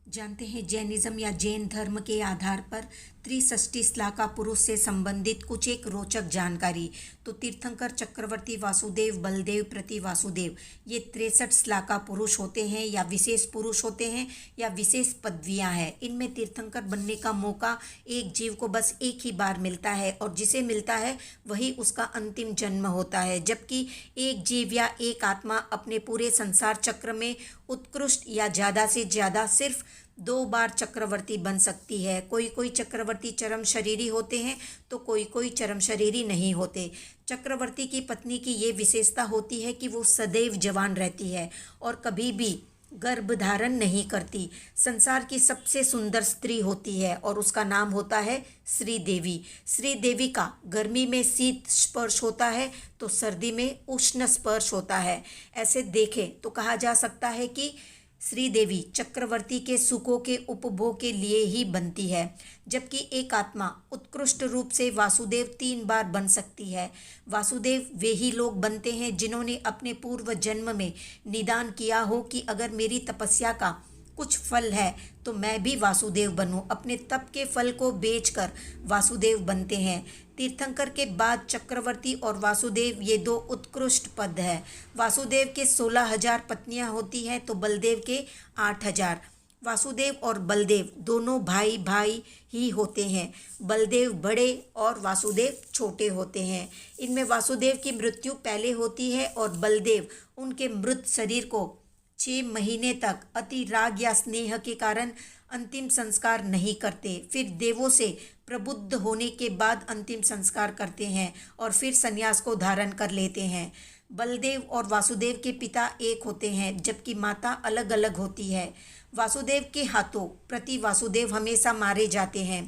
जानते हैं जैनिज्म या जैन धर्म के आधार पर त्रिषष्टि श्लाका पुरुष से संबंधित कुछ एक रोचक जानकारी। तो तीर्थंकर, चक्रवर्ती, वासुदेव, बलदेव, प्रति वासुदेव, ये 63 श्लाका पुरुष होते हैं या विशेष पुरुष होते हैं या विशेष पदवियां हैं। इनमें तीर्थंकर बनने का मौका एक जीव को बस एक ही बार मिलता है और जिसे मिलता है वही उसका अंतिम जन्म होता है। जबकि एक जीव या एक आत्मा अपने पूरे संसार चक्र में उत्कृष्ट या ज़्यादा से ज़्यादा सिर्फ 2 बार चक्रवर्ती बन सकती है। कोई कोई चक्रवर्ती चरम शरीरी होते हैं तो कोई कोई चरम शरीरी नहीं होते। चक्रवर्ती की पत्नी की ये विशेषता होती है कि वो सदैव जवान रहती है और कभी भी गर्भ धारण नहीं करती। संसार की सबसे सुंदर स्त्री होती है और उसका नाम होता है श्री देवी। श्री देवी का गर्मी में शीत स्पर्श होता है तो सर्दी में उष्ण स्पर्श होता है। ऐसे देखें तो कहा जा सकता है कि श्री देवी चक्रवर्ती के सुखों के उपभोग के लिए ही बनती है। जबकि एक आत्मा उत्कृष्ट रूप से वासुदेव 3 बार बन सकती है। वासुदेव वे ही लोग बनते हैं जिन्होंने अपने पूर्व जन्म में निदान किया हो कि अगर मेरी तपस्या का कुछ फल है तो मैं भी वासुदेव बनूं। अपने तप के फल को बेचकर वासुदेव बनते हैं। तीर्थंकर के बाद चक्रवर्ती और वासुदेव ये 2 उत्कृष्ट पद है। वासुदेव के 16,000 पत्नियां होती हैं तो बलदेव के 8,000। वासुदेव और बलदेव दोनों भाई भाई ही होते हैं। बलदेव बड़े और वासुदेव छोटे होते हैं। इनमें वासुदेव की मृत्यु पहले होती है और बलदेव उनके मृत शरीर को 6 महीने तक अति राग या स्नेह के कारण अंतिम संस्कार नहीं करते। फिर देवों से प्रबुद्ध होने के बाद अंतिम संस्कार करते हैं और फिर संन्यास को धारण कर लेते हैं। बलदेव और वासुदेव के पिता एक होते हैं जबकि माता अलग अलग होती है। वासुदेव के हाथों प्रति वासुदेव हमेशा मारे जाते हैं।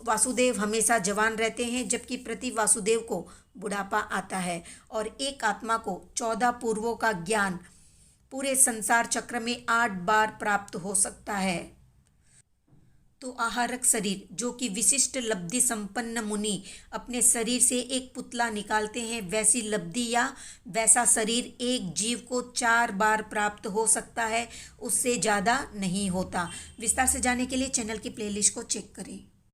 वासुदेव हमेशा जवान रहते हैं जबकि प्रति वासुदेव को बुढ़ापा आता है और एक आत्मा को 14 पूर्वों का ज्ञान पूरे संसार चक्र में 8 बार प्राप्त हो सकता है। तो आहारक शरीर, जो कि विशिष्ट लब्धि संपन्न मुनि अपने शरीर से एक पुतला निकालते हैं, वैसी लब्धि या वैसा शरीर एक जीव को 4 बार प्राप्त हो सकता है, उससे ज़्यादा नहीं होता। विस्तार से जानने के लिए चैनल की प्लेलिस्ट को चेक करें।